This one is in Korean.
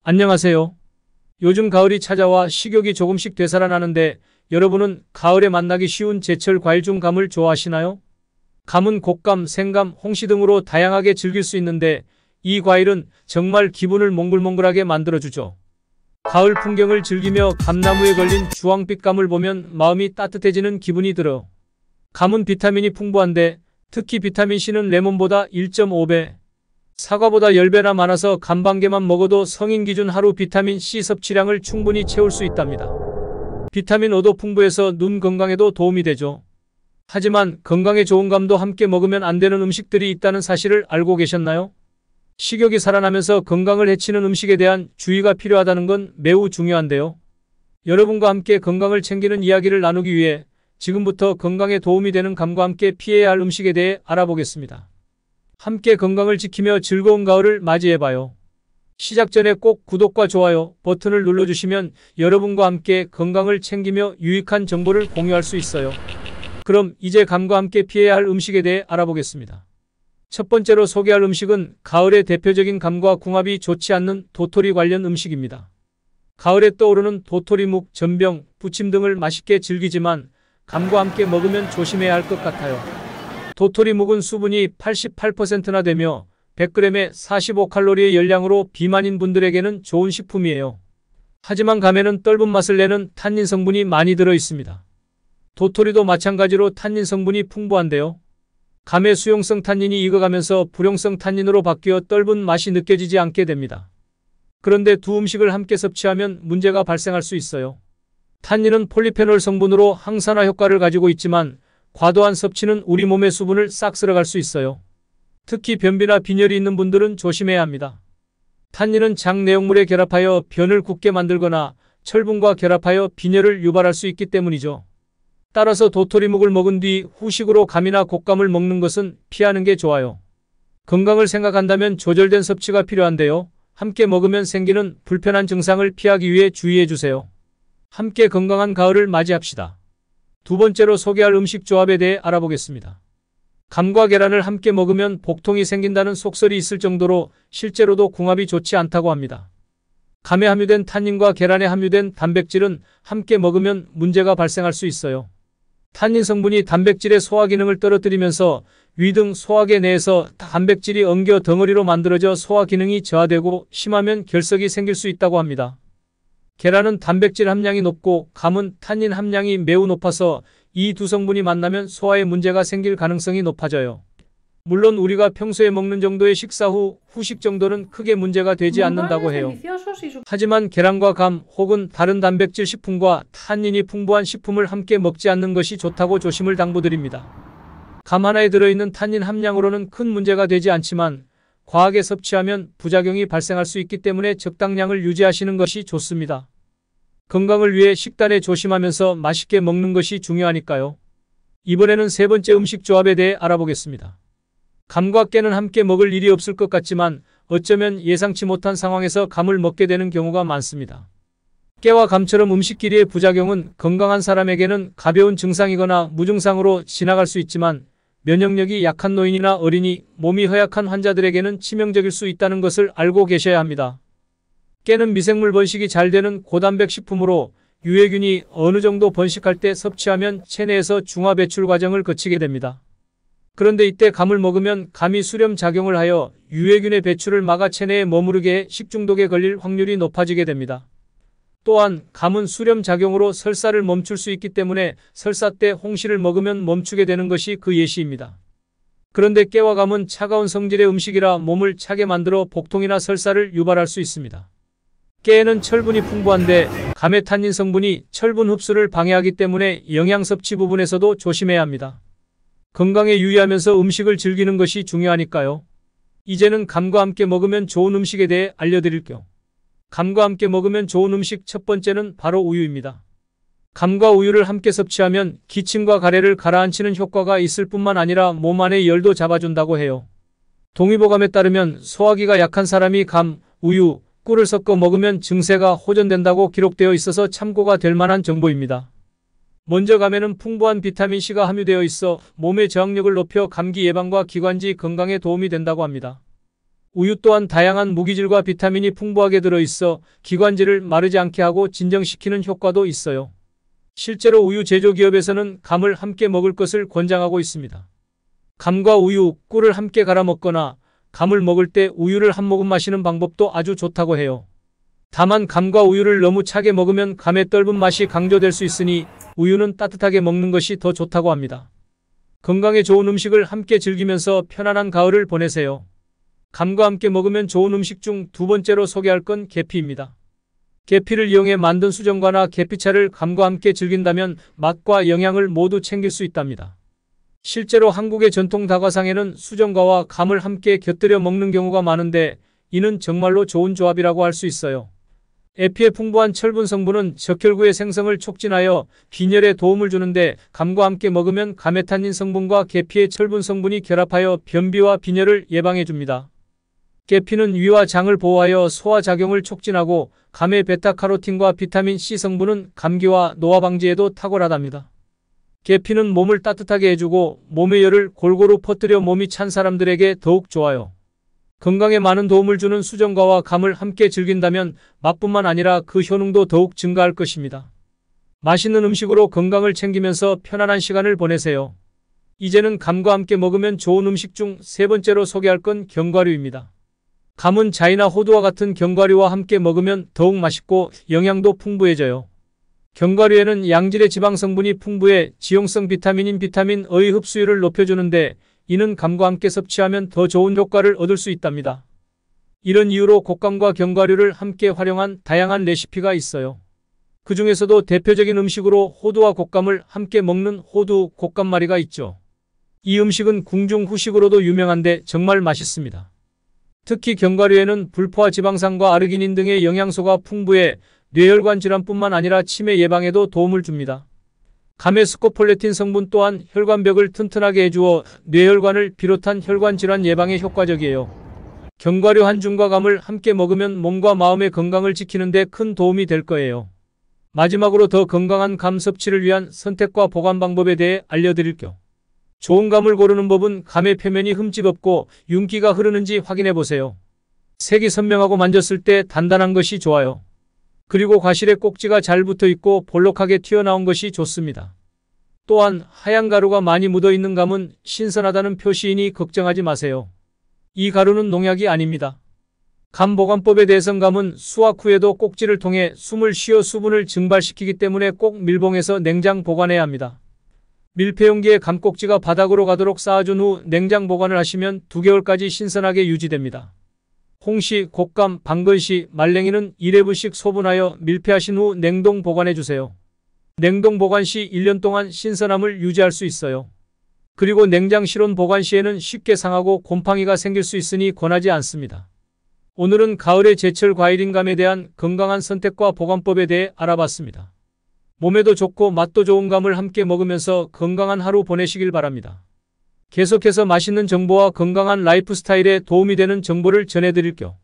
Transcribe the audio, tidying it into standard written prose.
안녕하세요. 요즘 가을이 찾아와 식욕이 조금씩 되살아나는데 여러분은 가을에 만나기 쉬운 제철 과일 중 감을 좋아하시나요? 감은 곶감, 생감, 홍시 등으로 다양하게 즐길 수 있는데 이 과일은 정말 기분을 몽글몽글하게 만들어주죠. 가을 풍경을 즐기며 감나무에 걸린 주황빛 감을 보면 마음이 따뜻해지는 기분이 들어. 감은 비타민이 풍부한데 특히 비타민C는 레몬보다 1.5배, 사과보다 10배나 많아서 감 반 개만 먹어도 성인 기준 하루 비타민C 섭취량을 충분히 채울 수 있답니다. 비타민 O도 풍부해서 눈 건강에도 도움이 되죠. 하지만 건강에 좋은 감도 함께 먹으면 안 되는 음식들이 있다는 사실을 알고 계셨나요? 식욕이 살아나면서 건강을 해치는 음식에 대한 주의가 필요하다는 건 매우 중요한데요. 여러분과 함께 건강을 챙기는 이야기를 나누기 위해 지금부터 건강에 도움이 되는 감과 함께 피해야 할 음식에 대해 알아보겠습니다. 함께 건강을 지키며 즐거운 가을을 맞이해봐요. 시작 전에 꼭 구독과 좋아요 버튼을 눌러주시면 여러분과 함께 건강을 챙기며 유익한 정보를 공유할 수 있어요. 그럼 이제 감과 함께 피해야 할 음식에 대해 알아보겠습니다. 첫 번째로 소개할 음식은 가을의 대표적인 감과 궁합이 좋지 않는 도토리 관련 음식입니다. 가을에 떠오르는 도토리묵, 전병, 부침 등을 맛있게 즐기지만 감과 함께 먹으면 조심해야 할 것 같아요. 도토리묵은 수분이 88%나 되며 100g에 45칼로리의 열량으로 비만인 분들에게는 좋은 식품이에요. 하지만 감에는 떫은 맛을 내는 탄닌 성분이 많이 들어 있습니다. 도토리도 마찬가지로 탄닌 성분이 풍부한데요. 감의 수용성 탄닌이 익어가면서 불용성 탄닌으로 바뀌어 떫은 맛이 느껴지지 않게 됩니다. 그런데 두 음식을 함께 섭취하면 문제가 발생할 수 있어요. 탄닌은 폴리페놀 성분으로 항산화 효과를 가지고 있지만 과도한 섭취는 우리 몸의 수분을 싹 쓸어갈 수 있어요. 특히 변비나 빈혈이 있는 분들은 조심해야 합니다. 탄닌은 장 내용물에 결합하여 변을 굳게 만들거나 철분과 결합하여 빈혈을 유발할 수 있기 때문이죠. 따라서 도토리묵을 먹은 뒤 후식으로 감이나 곶감을 먹는 것은 피하는 게 좋아요. 건강을 생각한다면 조절된 섭취가 필요한데요. 함께 먹으면 생기는 불편한 증상을 피하기 위해 주의해 주세요. 함께 건강한 가을을 맞이합시다. 두 번째로 소개할 음식 조합에 대해 알아보겠습니다. 감과 계란을 함께 먹으면 복통이 생긴다는 속설이 있을 정도로 실제로도 궁합이 좋지 않다고 합니다. 감에 함유된 탄닌과 계란에 함유된 단백질은 함께 먹으면 문제가 발생할 수 있어요. 탄닌 성분이 단백질의 소화 기능을 떨어뜨리면서 위 등 소화계 내에서 단백질이 엉겨 덩어리로 만들어져 소화 기능이 저하되고 심하면 결석이 생길 수 있다고 합니다. 계란은 단백질 함량이 높고 감은 탄닌 함량이 매우 높아서 이 두 성분이 만나면 소화에 문제가 생길 가능성이 높아져요. 물론 우리가 평소에 먹는 정도의 식사 후 후식 정도는 크게 문제가 되지 않는다고 해요. 하지만 계란과 감 혹은 다른 단백질 식품과 탄닌이 풍부한 식품을 함께 먹지 않는 것이 좋다고 조심을 당부드립니다. 감 하나에 들어있는 탄닌 함량으로는 큰 문제가 되지 않지만 과하게 섭취하면 부작용이 발생할 수 있기 때문에 적당량을 유지하시는 것이 좋습니다. 건강을 위해 식단에 조심하면서 맛있게 먹는 것이 중요하니까요. 이번에는 세 번째 음식 조합에 대해 알아보겠습니다. 감과 깨는 함께 먹을 일이 없을 것 같지만 어쩌면 예상치 못한 상황에서 감을 먹게 되는 경우가 많습니다. 깨와 감처럼 음식끼리의 부작용은 건강한 사람에게는 가벼운 증상이거나 무증상으로 지나갈 수 있지만 면역력이 약한 노인이나 어린이, 몸이 허약한 환자들에게는 치명적일 수 있다는 것을 알고 계셔야 합니다. 깨는 미생물 번식이 잘 되는 고단백 식품으로 유해균이 어느 정도 번식할 때 섭취하면 체내에서 중화 배출 과정을 거치게 됩니다. 그런데 이때 감을 먹으면 감이 수렴 작용을 하여 유해균의 배출을 막아 체내에 머무르게 해 식중독에 걸릴 확률이 높아지게 됩니다. 또한 감은 수렴 작용으로 설사를 멈출 수 있기 때문에 설사 때 홍시를 먹으면 멈추게 되는 것이 그 예시입니다. 그런데 깨와 감은 차가운 성질의 음식이라 몸을 차게 만들어 복통이나 설사를 유발할 수 있습니다. 깨에는 철분이 풍부한데 감의 탄닌 성분이 철분 흡수를 방해하기 때문에 영양 섭취 부분에서도 조심해야 합니다. 건강에 유의하면서 음식을 즐기는 것이 중요하니까요. 이제는 감과 함께 먹으면 좋은 음식에 대해 알려드릴게요. 감과 함께 먹으면 좋은 음식 첫 번째는 바로 우유입니다. 감과 우유를 함께 섭취하면 기침과 가래를 가라앉히는 효과가 있을 뿐만 아니라 몸 안의 열도 잡아준다고 해요. 동의보감에 따르면 소화기가 약한 사람이 감, 우유, 꿀을 섞어 먹으면 증세가 호전된다고 기록되어 있어서 참고가 될 만한 정보입니다. 먼저 감에는 풍부한 비타민C가 함유되어 있어 몸의 저항력을 높여 감기 예방과 기관지 건강에 도움이 된다고 합니다. 우유 또한 다양한 무기질과 비타민이 풍부하게 들어있어 기관지를 마르지 않게 하고 진정시키는 효과도 있어요. 실제로 우유 제조기업에서는 감을 함께 먹을 것을 권장하고 있습니다. 감과 우유, 꿀을 함께 갈아 먹거나 감을 먹을 때 우유를 한 모금 마시는 방법도 아주 좋다고 해요. 다만 감과 우유를 너무 차게 먹으면 감의 떫은 맛이 강조될 수 있으니 우유는 따뜻하게 먹는 것이 더 좋다고 합니다. 건강에 좋은 음식을 함께 즐기면서 편안한 가을을 보내세요. 감과 함께 먹으면 좋은 음식 중 두 번째로 소개할 건 계피입니다. 계피를 이용해 만든 수정과나 계피차를 감과 함께 즐긴다면 맛과 영양을 모두 챙길 수 있답니다. 실제로 한국의 전통 다과상에는 수정과와 감을 함께 곁들여 먹는 경우가 많은데 이는 정말로 좋은 조합이라고 할 수 있어요. 에피의 풍부한 철분 성분은 적혈구의 생성을 촉진하여 빈혈에 도움을 주는데 감과 함께 먹으면 가메탄닌 성분과 계피의 철분 성분이 결합하여 변비와 빈혈을 예방해 줍니다. 계피는 위와 장을 보호하여 소화작용을 촉진하고 감의 베타카로틴과 비타민 C 성분은 감기와 노화 방지에도 탁월하답니다. 계피는 몸을 따뜻하게 해주고 몸의 열을 골고루 퍼뜨려 몸이 찬 사람들에게 더욱 좋아요. 건강에 많은 도움을 주는 수정과와 감을 함께 즐긴다면 맛뿐만 아니라 그 효능도 더욱 증가할 것입니다. 맛있는 음식으로 건강을 챙기면서 편안한 시간을 보내세요. 이제는 감과 함께 먹으면 좋은 음식 중 세 번째로 소개할 건 견과류입니다. 감은 자이나 호두와 같은 견과류와 함께 먹으면 더욱 맛있고 영양도 풍부해져요. 견과류에는 양질의 지방 성분이 풍부해 지용성 비타민인 비타민 E의 흡수율을 높여주는데 이는 감과 함께 섭취하면 더 좋은 효과를 얻을 수 있답니다. 이런 이유로 곶감과 견과류를 함께 활용한 다양한 레시피가 있어요. 그 중에서도 대표적인 음식으로 호두와 곶감을 함께 먹는 호두 곶감말이가 있죠. 이 음식은 궁중 후식으로도 유명한데 정말 맛있습니다. 특히 견과류에는 불포화 지방산과 아르기닌 등의 영양소가 풍부해 뇌혈관 질환뿐만 아니라 치매 예방에도 도움을 줍니다. 감의 스코폴레틴 성분 또한 혈관벽을 튼튼하게 해주어 뇌혈관을 비롯한 혈관 질환 예방에 효과적이에요. 견과류 한 줌과 감을 함께 먹으면 몸과 마음의 건강을 지키는 데 큰 도움이 될 거예요. 마지막으로 더 건강한 감 섭취를 위한 선택과 보관 방법에 대해 알려드릴게요. 좋은 감을 고르는 법은 감의 표면이 흠집 없고 윤기가 흐르는지 확인해 보세요. 색이 선명하고 만졌을 때 단단한 것이 좋아요. 그리고 과실에 꼭지가 잘 붙어 있고 볼록하게 튀어나온 것이 좋습니다. 또한 하얀 가루가 많이 묻어 있는 감은 신선하다는 표시이니 걱정하지 마세요. 이 가루는 농약이 아닙니다. 감 보관법에 대해선 감은 수확 후에도 꼭지를 통해 숨을 쉬어 수분을 증발시키기 때문에 꼭 밀봉해서 냉장 보관해야 합니다. 밀폐용기에 감 꼭지가 바닥으로 가도록 쌓아준 후 냉장 보관을 하시면 2개월까지 신선하게 유지됩니다. 홍시, 곶감, 방글시, 말랭이는 1회분씩 소분하여 밀폐하신 후 냉동 보관해 주세요. 냉동 보관 시 1년 동안 신선함을 유지할 수 있어요. 그리고 냉장 실온 보관 시에는 쉽게 상하고 곰팡이가 생길 수 있으니 권하지 않습니다. 오늘은 가을의 제철 과일인 감에 대한 건강한 선택과 보관법에 대해 알아봤습니다. 몸에도 좋고 맛도 좋은 감을 함께 먹으면서 건강한 하루 보내시길 바랍니다. 계속해서 맛있는 정보와 건강한 라이프 스타일에 도움이 되는 정보를 전해드릴게요.